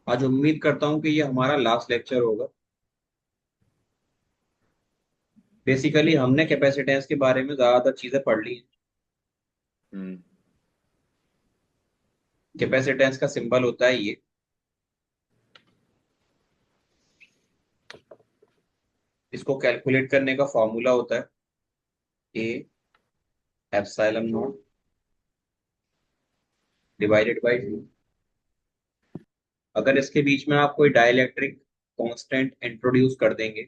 आज उम्मीद करता हूँ कि ये हमारा लास्ट लेक्चर होगा। बेसिकली हमने कैपेसिटेंस के बारे में ज्यादातर चीजें पढ़ ली हैं। हम्म। कैपेसिटेंस का सिंबल होता है ये। इसको कैलकुलेट करने का फॉर्मूला होता है A epsilon not divided by two. अगर इसके बीच में आप कोई डाइलेक्ट्रिक कांस्टेंट इंट्रोड्यूस कर देंगे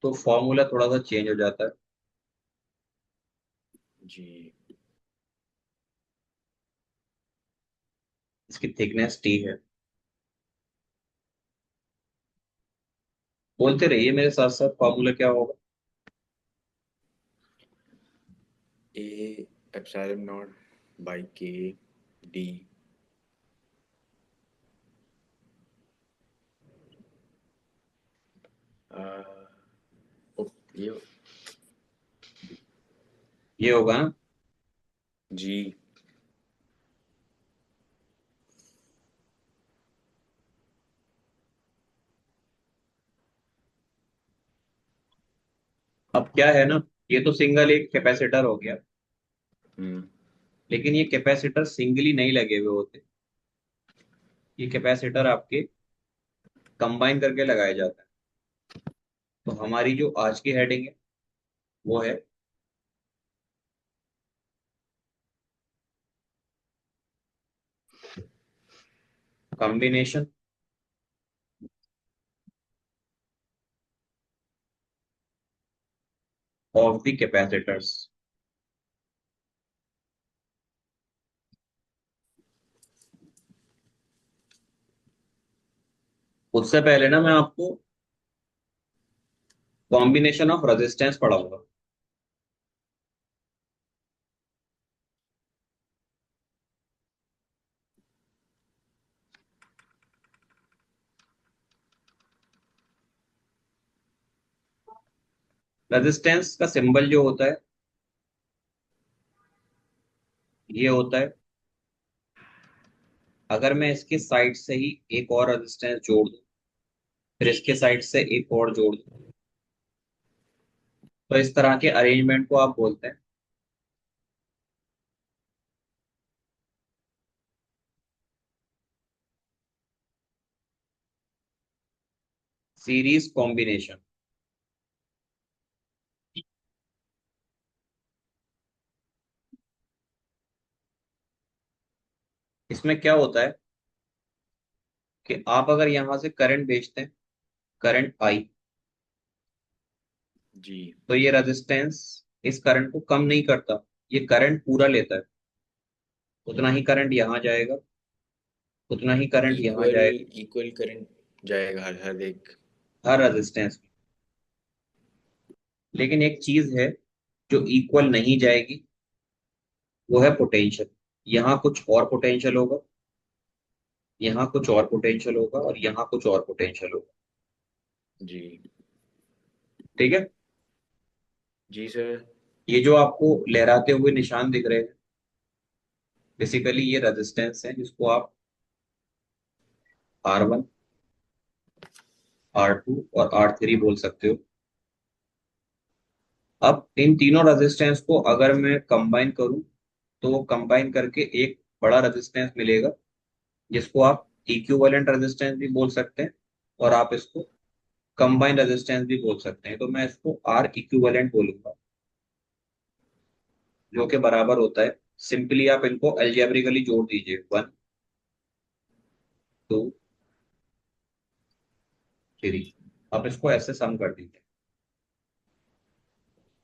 तो फॉर्मूला थोड़ा सा चेंज हो जाता है। जी। इसकी थिकनेस टी है। बोलते रहिए मेरे साथ साथ फॉर्मूला क्या होगा। ए एप्सिलॉन नॉट बाई के डी। ये। ये होगा ना। जी। अब क्या है ना, ये तो सिंगल एक कैपेसिटर हो गया। हम्म। लेकिन ये कैपेसिटर सिंगली नहीं लगे हुए होते। ये कैपेसिटर आपके कंबाइन करके लगाया जाता है। तो हमारी जो आज की हेडिंग है वो है कॉम्बिनेशन ऑफ द कैपेसिटर्स। उससे पहले ना मैं आपको कॉम्बिनेशन ऑफ रेजिस्टेंस पढ़ाऊंगा। रेजिस्टेंस का सिंबल जो होता है ये होता है। अगर मैं इसके साइड से ही एक और रेजिस्टेंस जोड़ दूं फिर इसके साइड से एक और जोड़ दूं तो इस तरह के अरेंजमेंट को आप बोलते हैं सीरीज कॉम्बिनेशन। इसमें क्या होता है कि आप अगर यहां से करंट भेजते हैं, करंट आई, जी। तो ये रेजिस्टेंस इस करंट को कम नहीं करता। ये करंट पूरा लेता है। उतना ही करंट यहां जाएगा, उतना ही करंट यहां इक्वल जाएगा। इक्वल करंट जाएगा हर एक। हर रेजिस्टेंस में। लेकिन एक चीज है जो इक्वल नहीं जाएगी, वो है पोटेंशियल। यहाँ कुछ और पोटेंशियल होगा, यहाँ कुछ और पोटेंशियल होगा और यहाँ कुछ और पोटेंशियल होगा। जी। ठीक है। जी सर। ये जो आपको लहराते हुए निशान दिख रहे हैं बेसिकली ये रेजिस्टेंस है जिसको आप R1, R2 और R3 बोल सकते हो। अब इन तीनों रेजिस्टेंस को अगर मैं कंबाइन करूं तो वो कंबाइन करके एक बड़ा रेजिस्टेंस मिलेगा जिसको आप इक्विवेलेंट रेजिस्टेंस भी बोल सकते हैं और आप इसको कंबाइन रेजिस्टेंस भी बोल सकते हैं। तो मैं इसको आर इक्विवेलेंट बोलूंगा जो कि बराबर होता है। सिंपली आप इनको अलजेब्रिकली जोड़ दीजिए, 1 2 3। आप इसको ऐसे सम कर दीजिए,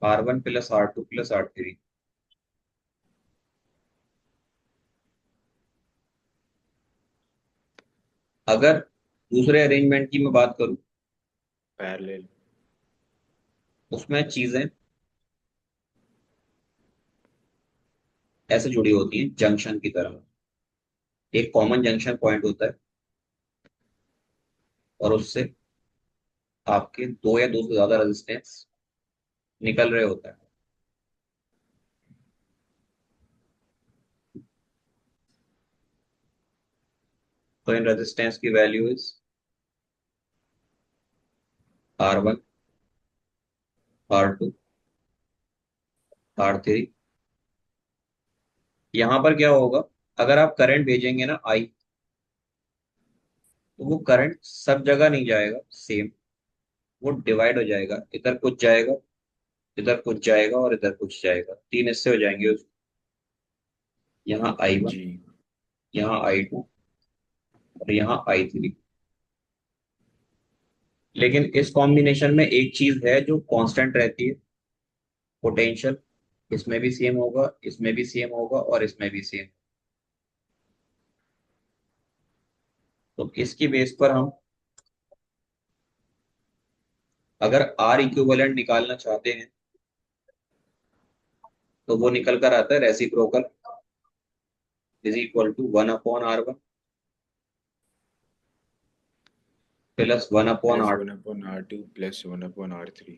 R1 + R2 + R3। अगर दूसरे अरेंजमेंट की मैं बात करूं पैरेलल। उसमें चीजें ऐसे जुड़ी होती हैं जंक्शन की तरह। एक कॉमन जंक्शन पॉइंट होता है और उससे आपके दो या दो से ज्यादा रेजिस्टेंस निकल रहे होता है। तो इन रेजिस्टेंस की value is R1, R2, R3। यहां पर क्या होगा, अगर आप करंट भेजेंगे ना आई, तो वो करंट सब जगह नहीं जाएगा सेम, वो डिवाइड हो जाएगा, इधर कुछ जाएगा, इधर कुछ जाएगा और इधर कुछ जाएगा, तीन हिस्से हो जाएंगे यहाँ I1, जी यहाँ I2 और यहाँ I3। लेकिन इस कॉम्बिनेशन में एक चीज है जो कांस्टेंट रहती है, पोटेंशियल। इसमें भी सेम होगा, इसमें भी सेम होगा और इसमें भी सेम। तो इसकी बेस पर हम अगर आर इक्विवेलेंट निकालना चाहते हैं, तो वो निकल कर आता है reciprocal is equal to 1/R1 plus 1/R, plus 1/R2 plus 1/R3।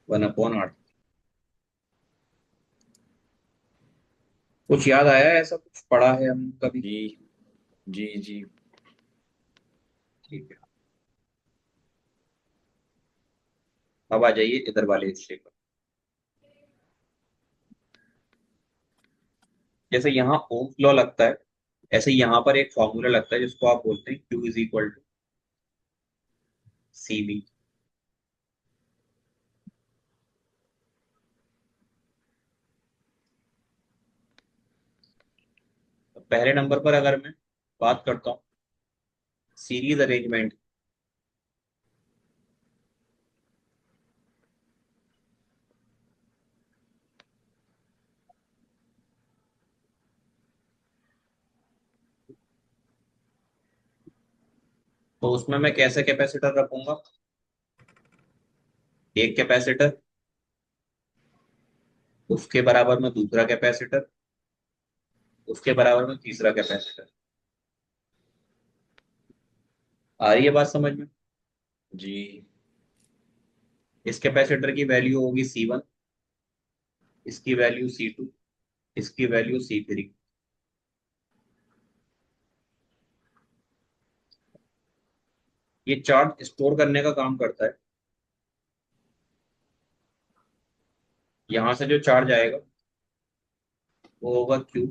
1/R। कुछ याद आया है? ऐसा कुछ पढ़ा है हम कभी? जी जी जी। ठीक है, अब आ जाइए इधर वाले हिस्से पर। जैसे यहाँ ओम्स लॉ लगता है, ऐसे यहाँ पर एक फॉर्मूला लगता है जिसको आप बोलते हैं Q is equal to CV। पहले नंबर पर अगर मैं बात करता हूँ सीरीज अरेंजमेंट, तो उसमें मैं कैसे कैपेसिटर रखूंगा, एक कैपेसिटर, उसके बराबर में दूसरा कैपेसिटर, उसके बराबर में तीसरा कैपेसिटर। आ रही है बात समझ में? जी इस कैपेसिटर की वैल्यू होगी C1, इसकी वैल्यू C2, इसकी वैल्यू C3। ये चार्ज स्टोर करने का काम करता है। यहां से जो चार्ज आएगा वो होगा Q।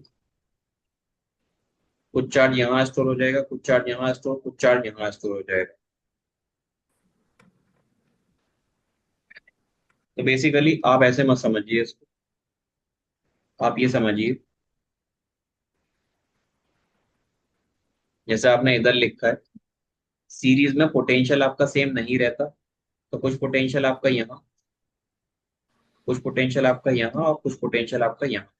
कुछ चार्ज यहाँ स्टोर हो जाएगा, कुछ चार्ज यहाँ स्टोर, कुछ चार्ज यहाँ स्टोर हो जाएगा। तो बेसिकली आप ऐसे मत समझिए इसको, आप ये समझिए जैसे आपने इधर लिखा है, सीरीज में पोटेंशियल आपका सेम नहीं रहता, तो कुछ पोटेंशियल आपका यहाँ, कुछ पोटेंशियल आपका यहाँ और कुछ पोटेंशियल आपका यहाँ।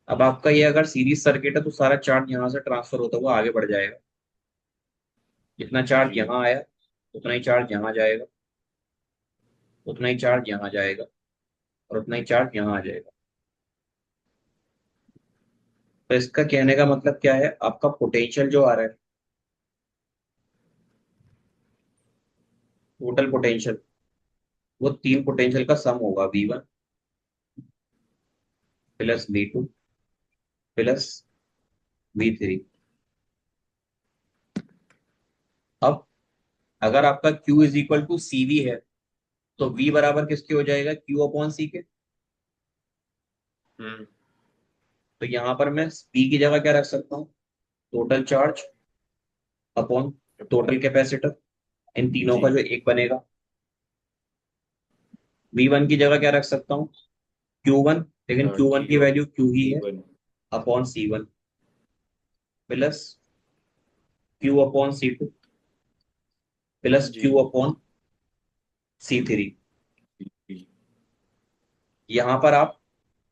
अब आपका ये अगर सीरीज सर्किट है तो सारा चार्ज यहाँ से ट्रांसफर होता हुआ आगे बढ़ जाएगा। जितना चार्ज जी यहाँ आया उतना ही चार्ज यहाँ जाएगा, उतना ही चार्ज यहाँ जाएगा और उतना ही चार्ज यहाँ आ जाएगा। तो इसका कहने का मतलब क्या है, आपका पोटेंशियल जो आ रहा है, टोटल पोटेंशियल, वो तीन पोटेंशियल का सम होगा, V1 plus V2 plus V3। अब अगर आपका Q is equal to CV है, तो V बराबर किसके हो जाएगा, Q अपॉन C के। हम्म तो यहां पर मैं P की जगह क्या रख सकता हूँ, total charge upon upon total capacitor, इन तीनों जी का जो एक बनेगा। V1 की जगह क्या रख सकता हूँ, Q1, लेकिन Q1 की Q वैल्यू Q ही है, Q1 upon C1 plus Q upon C2 plus जी Q अपॉन C3। जी यहां पर आप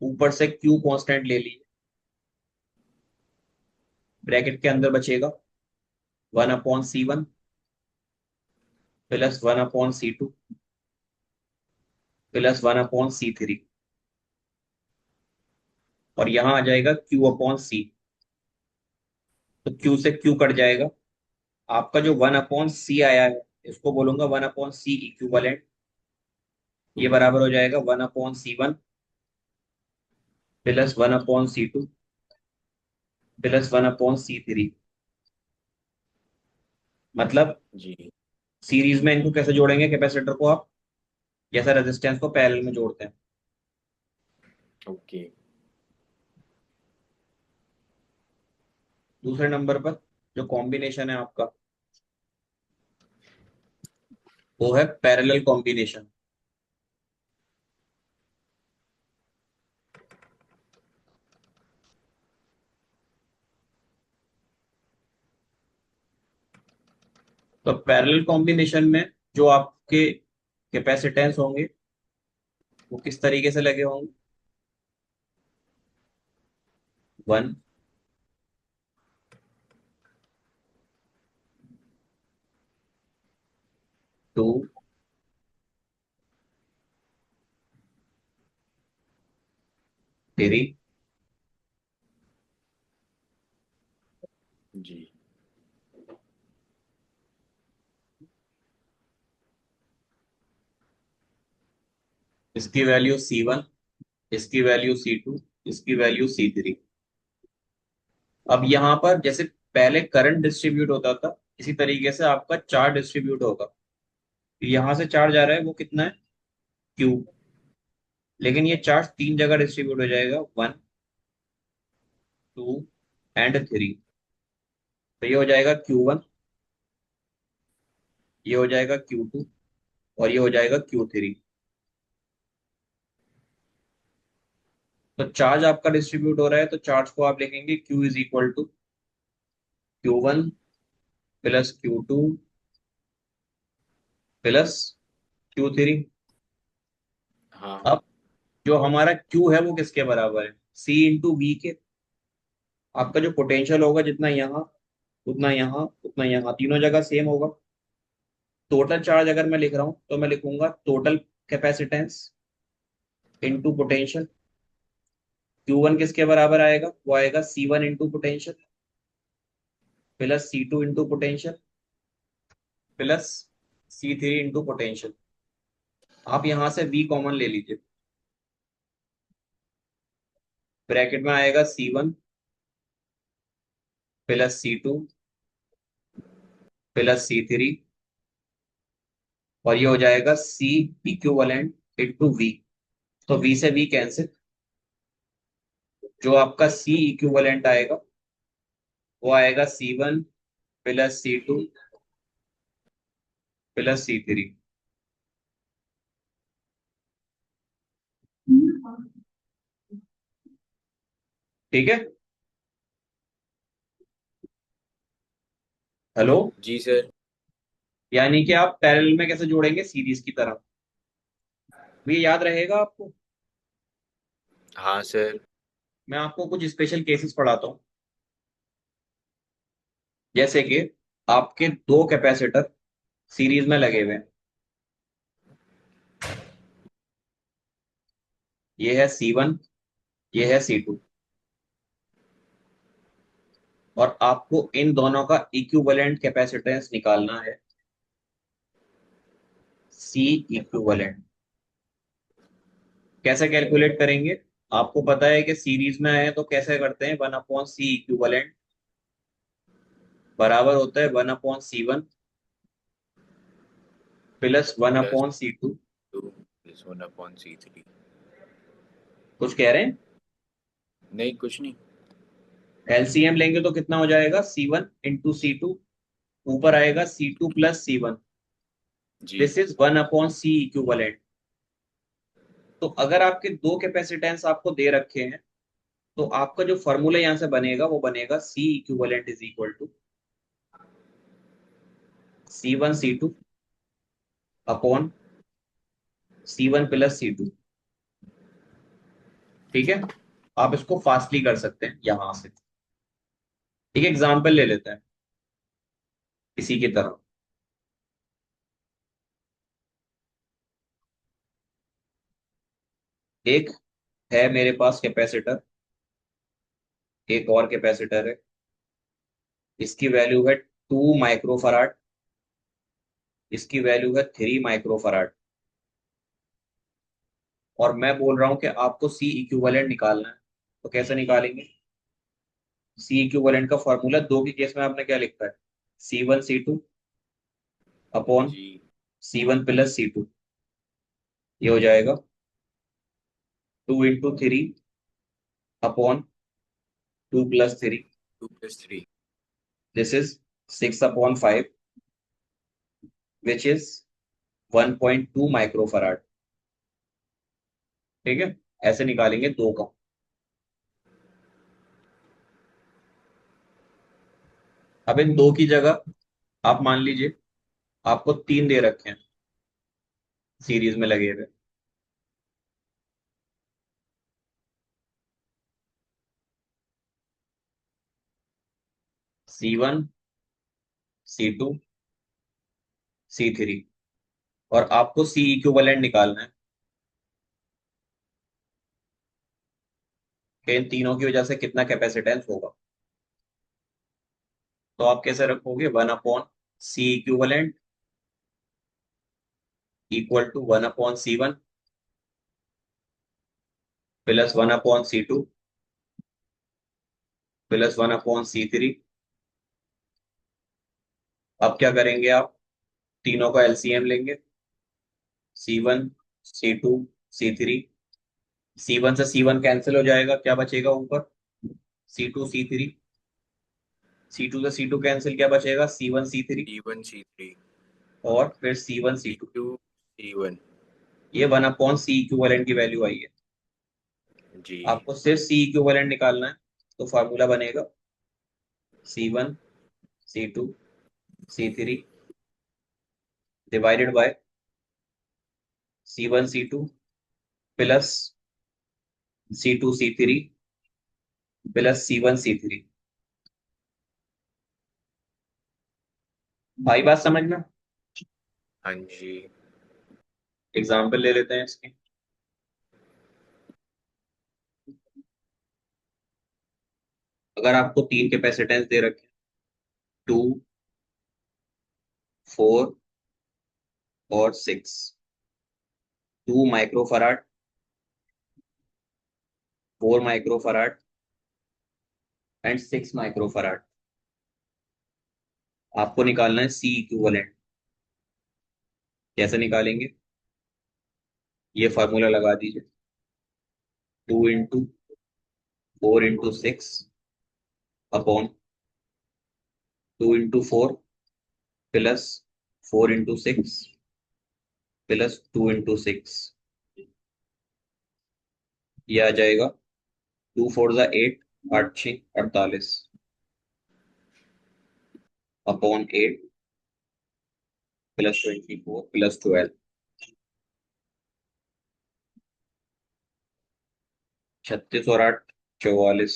ऊपर से Q कांस्टेंट ले लीजिए, ब्रैकेट के अंदर बचेगा 1/C1 plus 1/C2 plus 1/C3। और यहां आ जाएगा Q/C। तो Q से Q कट जाएगा, आपका जो 1/C आया है इसको बोलूंगा 1/C इक्विवेलेंट। ये बराबर हो जाएगा 1/C1 plus 1/C2 plus 1/C3। मतलब जी। सीरीज में इनको कैसे जोड़ेंगे कैपेसिटर को आप, जैसा रेजिस्टेंस को पैरेलल में जोड़ते हैं। ओके। दूसरे नंबर पर जो कॉम्बिनेशन है आपका वो है पैरेलल कॉम्बिनेशन। तो पैरेलल कॉम्बिनेशन में जो आपके कैपेसिटेंस होंगे वो किस तरीके से लगे होंगे, 1, 2, 3। जी। इसकी वैल्यू C1, इसकी वैल्यू C2, इसकी वैल्यू C3। अब यहाँ पर जैसे पहले करंट डिस्ट्रीब्यूट होता था इसी तरीके से आपका चार्ज डिस्ट्रीब्यूट होगा। यहाँ से चार्ज आ रहा है वो कितना है, Q। लेकिन ये चार्ज तीन जगह डिस्ट्रीब्यूट हो जाएगा, 1, 2 एंड 3। तो ये हो जाएगा Q1, ये हो जाएगा Q2 और ये हो जाएगा Q3। तो चार्ज आपका डिस्ट्रीब्यूट हो रहा है तो चार्ज को आप लिखेंगे Q is equal to Q1 plus Q2 plus Q3। हाँ। अब जो हमारा Q है वो किसके बराबर है, C/V के। आपका जो पोटेंशियल होगा जितना यहाँ उतना यहाँ उतना यहाँ तीनों जगह सेम होगा। टोटल चार्ज अगर मैं लिख रहा हूँ तो मैं लिखूंगा total capacitance into potential. Q1 किसके बराबर आएगा, वो आएगा C1 into potential plus C2 into potential plus C3 into potential. आप यहां से V कॉमन ले लीजिए, ब्रैकेट में आएगा C1 plus C2 plus C3 और ये हो जाएगा C इक्विवेलेंट इंटू V। तो V से V कैंसिल, जो आपका C इक्विवेलेंट आएगा वो आएगा C1 plus C2 plus C3। ठीक है। हेलो। जी सर। यानी कि आप पैरेलल में कैसे जोड़ेंगे सीरीज की तरह, ये याद रहेगा आपको। हाँ सर। मैं आपको कुछ स्पेशल केसेस पढ़ाता हूँ। जैसे कि आपके दो कैपेसिटर सीरीज में लगे हुए हैं, ये है C1, ये है C2, और आपको इन दोनों का इक्विवेलेंट कैपेसिटेंस निकालना है, C इक्विवेलेंट। कैसे कैलकुलेट करेंगे, आपको पता है कि सीरीज में आए तो कैसे करते हैं, 1/C इक्विवेलेंट बराबर होता है 1/C1 plus one plus upon C two 2 + 1/C3। कुछ कह रहे हैं। नहीं, कुछ नहीं। एलसीएम लेंगे तो कितना हो जाएगा, C1 इंटू C2, ऊपर आएगा C2 प्लस C1। जी। This is 1/C equivalent. तो अगर आपके दो कैपेसिटेंस आपको दे रखे हैं तो आपका जो फॉर्मूला यहां से बनेगा वो बनेगा C equivalent is equal to C1 C2 upon C1 plus C2। ठीक है। आप इसको फास्टली कर सकते हैं यहां से। एक एग्जाम्पल ले लेते हैं इसी की तरह। एक है मेरे पास कैपेसिटर, एक और कैपेसिटर है, इसकी वैल्यू है 2 माइक्रोफराड, इसकी वैल्यू है 3 माइक्रोफराड। और मैं बोल रहा हूं कि आपको सी इक्विवेलेंट निकालना है, तो कैसे निकालेंगे? सी इक्विवेलेंट का फॉर्मूला दो के केस में आपने क्या लिखा है, C1 C2 अपॉन जी। C1 + C2। ये हो जाएगा 2 × 3 upon 2 + 3। 2 + 3। This is 6/5 which is 1.2 microfarad. ठीक है, ऐसे निकालेंगे दो का। अब इन दो की जगह आप मान लीजिए आपको तीन दे रखे हैं सीरीज में लगे हुए। C1 C2 C3, और आपको सी इक्विवेलेंट निकालना है कि इन तीनों की वजह से कितना कैपेसिटेंस होगा। तो आप कैसे रखोगे, 1/C equivalent = 1/C1 + 1/C2 + 1/C3। अब क्या करेंगे आप, तीनों का एलसीएम लेंगे, C1 C2 C3। C1 से C1 कैंसिल हो जाएगा, क्या बचेगा ऊपर, C2 C3। C2 से C2 कैंसिल, क्या बचेगा, C1 C3। C1 C3। और फिर C1 C2। C2 C1। ये 1/C इक्विवेलेंट की वैल्यू आई है। जी। आपको सिर्फ सी इक्विवेलेंट निकालना है, तो फार्मूला बनेगा C1 C2 C3 divided by C1 C2 plus C2 C3 plus C1 C3। भाई बात समझना। हाँ जी। एग्जाम्पल ले लेते हैं इसके। अगर आपको तीन कैपेसिटेंस दे रखे, 2 4 और 6, 2 माइक्रोफराड, 4 माइक्रोफराड एंड 6 माइक्रोफराड, आपको निकालना है सी इक्विवेलेंट। कैसे निकालेंगे, ये फार्मूला लगा दीजिए, 2 × 4 × 6 अपॉन 2 × 4 प्लस 4 × 6 प्लस 2 × 6। ये आ जाएगा 2 4 = 8, 8 6 = 48 अपॉन 8 प्लस 24 प्लस 12, 36 और 8 44।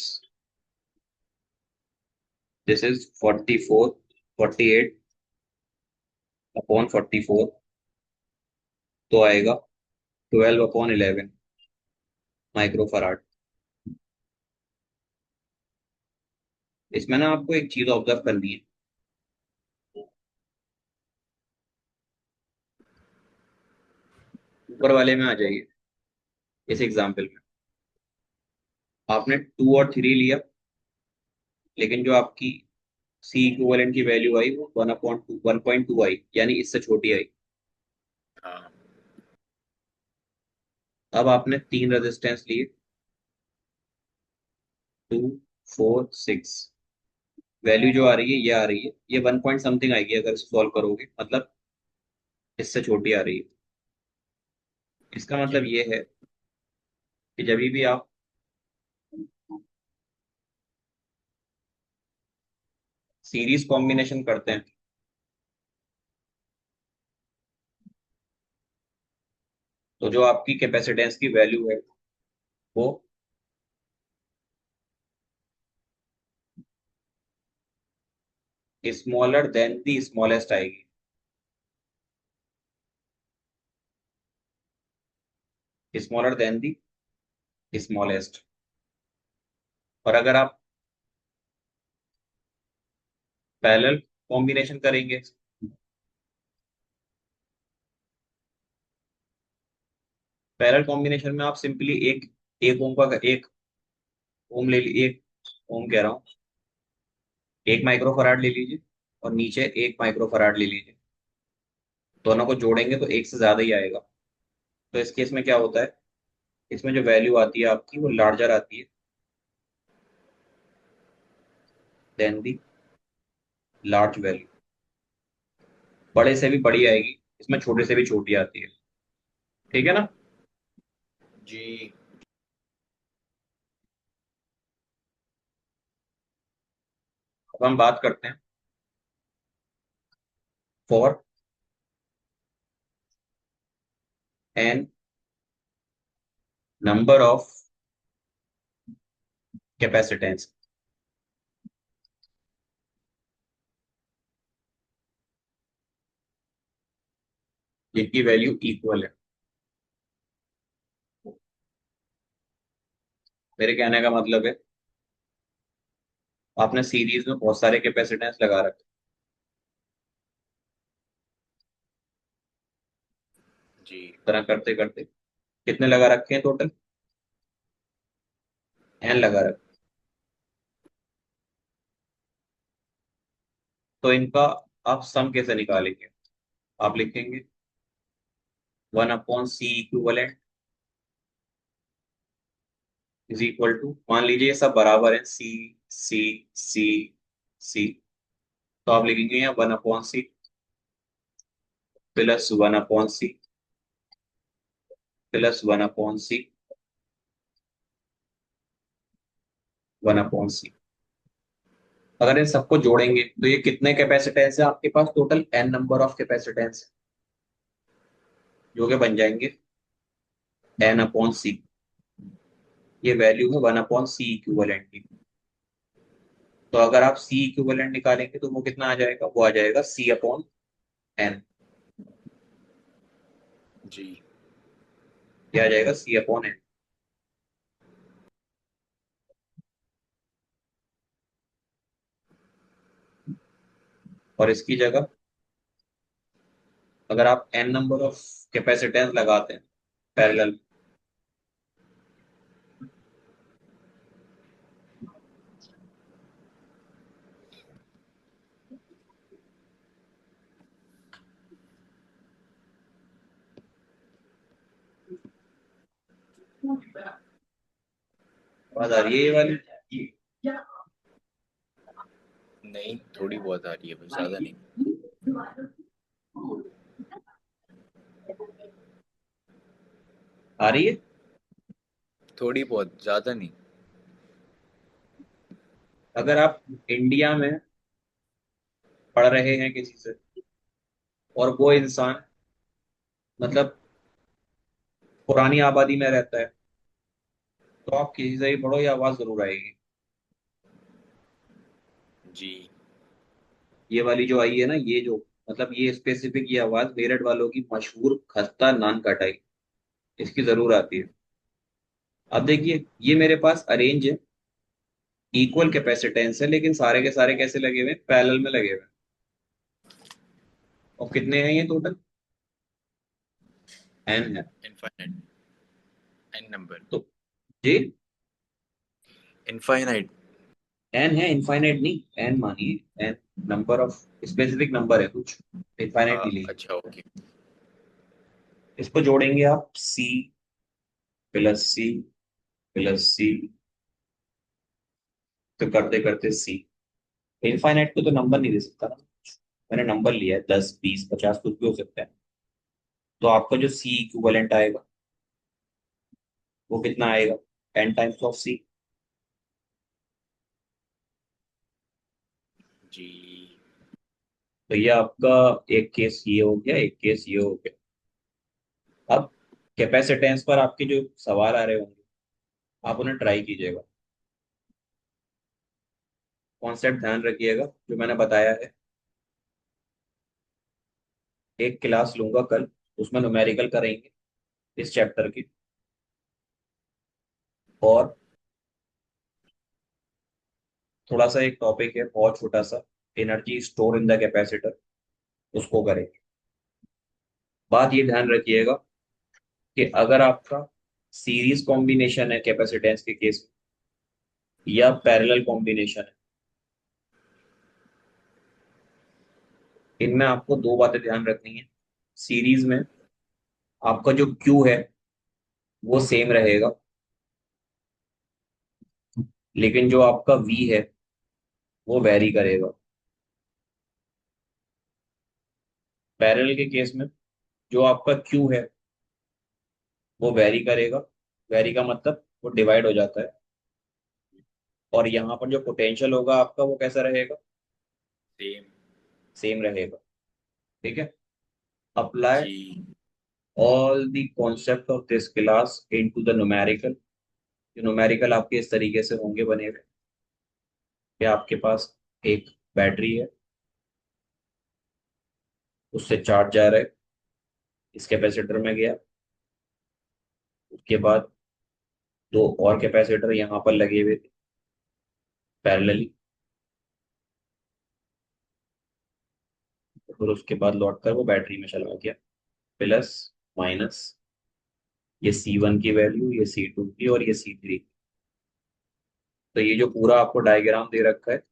दिस इज 44 48 अपॉन 44, तो आएगा 12/11 माइक्रोफराड। इसमें ना आपको एक चीज ऑब्जर्व करनी है, ऊपर वाले में आ जाइए। इस एग्जाम्पल में आपने 2 और 3 लिया, लेकिन जो आपकी सी इक्विवेलेंट की वैल्यू आई वो 1/2 आई, यानी इससे छोटी आई। हाँ। अब आपने तीन रेजिस्टेंस लिए, 2 4 6, वैल्यू जो आ रही है ये आ रही है, ये 1 पॉइंट समथिंग आएगी अगर इसे सॉल्व करोगे, मतलब इससे छोटी आ रही है। इसका मतलब जी। ये है कि जब भी आप सीरीज कॉम्बिनेशन करते हैं, तो जो आपकी कैपेसिटेंस की वैल्यू है वो स्मॉलर देन दी स्मॉलेस्ट आएगी। Smaller than the smallest. और अगर आप पैरेलल कॉम्बिनेशन करेंगे, पैरेलल कॉम्बिनेशन में आप सिंपली एक एक ओम का एक ओम ले ली, एक ओम कह रहा हूँ, एक माइक्रोफराड ले लीजिए और नीचे एक माइक्रोफराड ले लीजिए। दोनों को जोड़ेंगे तो एक से ज्यादा ही आएगा। तो इस केस में क्या होता है, इसमें जो वैल्यू आती है आपकी वो लार्जर आती है देन दी लार्ज वैल्यू। बड़े से भी बड़ी आएगी, इसमें छोटे से भी छोटी आती है। ठीक है ना। जी। अब हम बात करते हैं for N number of capacitance जिनकी वैल्यू इक्वल है। मेरे कहने का मतलब है, आपने सीरीज में बहुत सारे कैपेसिटेंस लगा रखे। जी। तरह करते करते कितने लगा रखे हैं टोटल, एन लगा रखे। तो इनका आप सम कैसे निकालेंगे, आप लिखेंगे 1/c equivalent is equal to, मान लीजिए ये सब बराबर है, सी सी सी सी, तो आप लिखेंगे यहाँ 1/c plus 1/c plus 1/c 1/c। अगर इन सबको जोड़ेंगे तो ये कितने कैपेसिटेंस है आपके पास, total N number of capacitance जो कि बन जाएंगे n/c। ये वैल्यू है 1/c इक्विवेलेंट की। तो अगर आप c इक्विवेलेंट निकालेंगे तो वो कितना आ जाएगा, वो आ जाएगा c/n। जी। क्या आ जाएगा, c/n। और इसकी जगह अगर आप n नंबर ऑफ कैपेसिटेंस लगाते हैं पैरेलल, आवाज आ रही है ये वाली। नहीं, थोड़ी बहुत आ रही है, बस ज़्यादा नहीं। आ रही है। थोड़ी बहुत, ज़्यादा नहीं। अगर आप इंडिया में पढ़ रहे हैं किसी से और वो इंसान मतलब पुरानी आबादी में रहता है, तो आप किसी से भी पढ़ो ये आवाज जरूर आएगी। जी। ये वाली जो आई है ना, ये जो मतलब ये स्पेसिफिक ये आवाज मेरठ वालों की मशहूर खस्ता नान कटाई, इसकी जरूर आती है। अब देखिए ये मेरे पास अरेंज है, इक्वल कैपेसिटेंस है, लेकिन सारे के सारे कैसे लगे हुए हैं, पैरेलल में लगे हुए हैं। और कितने हैं ये टोटल, एन है। इनफाइनाइट। N number. तो जी, इनफाइनाइट। एन है, इनफाइनाइट नहीं, एन मानिए, N number of specific number है कुछ, इनफाइनाइट नहीं लीजिए। अच्छा, ओके। इसको जोड़ेंगे आप सी प्लस सी प्लस सी, तो करते करते सी। इनफाइनाइट को तो नंबर नहीं दे सकता ना, मैंने नंबर लिया है 10 20 50, कुछ भी हो सकता है। तो आपका जो सी इक्विवेलेंट आएगा वो कितना आएगा, एन टाइम्स ऑफ सी। जी। तो ये आपका एक केस ये हो गया, एक केस ये हो गया। अब कैपेसिटेंस पर आपके जो सवाल आ रहे होंगे आप उन्हें ट्राई कीजिएगा। कॉन्सेप्ट ध्यान रखिएगा जो मैंने बताया है। एक क्लास लूंगा कल, उसमें न्यूमेरिकल करेंगे इस चैप्टर की। और थोड़ा सा एक टॉपिक है बहुत छोटा सा, energy store in the capacitor, उसको करेंगे। बात ये ध्यान रखिएगा, कि अगर आपका सीरीज कॉम्बिनेशन है कैपेसिटेंस के केस में या पैरेलल कॉम्बिनेशन है, इनमें आपको दो बातें ध्यान रखनी है। सीरीज में आपका जो क्यू है वो सेम रहेगा, लेकिन जो आपका वी है वो वेरी करेगा। पैरेलल के केस में जो आपका क्यू है वो वेरी करेगा। वेरी का मतलब वो डिवाइड हो जाता है। और यहाँ पर जो पोटेंशियल होगा आपका वो कैसा रहेगा? सेम। सेम रहेगा। ठीक है। अप्लाई जी। All the concept of this class into the numerical. Numerical आपके इस तरीके से होंगे बने हुए कि आपके पास एक बैटरी है, उससे चार्ज जा रहा है, इस कैपेसिटर में गया, उसके बाद दो और कैपेसिटर यहाँ पर लगे हुए थे पैरेलली, फिर उसके बाद लौट कर वो बैटरी में चला गया। प्लस माइनस, ये C1 की वैल्यू, ये C2 की, और ये C3। तो ये जो पूरा आपको डायग्राम दे रखा है,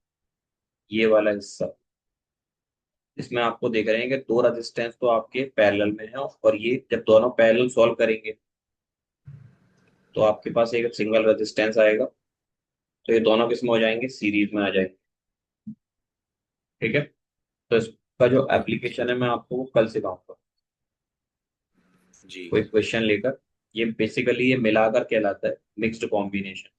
ये वाला हिस्सा, इसमें आपको देख रहे हैं कि दो रेजिस्टेंस तो आपके पैरेलल में है, और ये जब दोनों पैरेलल सॉल्व करेंगे तो आपके पास एक सिंगल रेजिस्टेंस आएगा। तो ये दोनों किस में हो जाएंगे? सीरीज में आ जाएंगे। ठीक है। तो इसका जो ओके। एप्लीकेशन है मैं आपको वो कल सिखाऊंगा जी। कोई क्वेश्चन लेकर। ये बेसिकली ये मिलाकर कहलाता है मिक्स्ड कॉम्बिनेशन।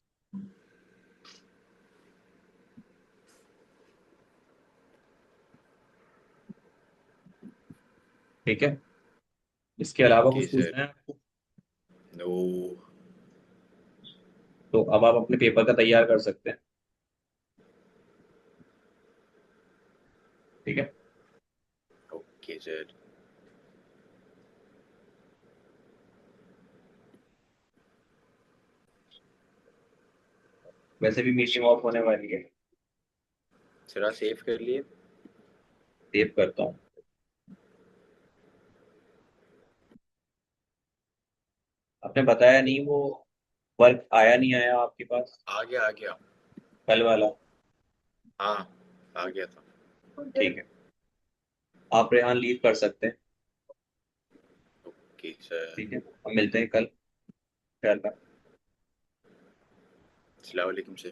ठीक है। इसके अलावा ओके कुछ सर। पूछना है आपको? नो। तो अब आप अपने पेपर का तैयार कर सकते हैं। ठीक है। Okay sir. वैसे भी मीटिंग ऑफ होने वाली है। जरा सेव कर लिए। सेव करता हूँ। आपने बताया नहीं वो वर्क आया नहीं आया आपके पास, आ गया आ गया। कल वाला? हाँ, आ गया था। ठीक है। आप रेहान लीव कर सकते हैं। Okay sir. ठीक है, हम मिलते हैं कल। ख्याल रखना। अस्सलाम वालेकुम सर।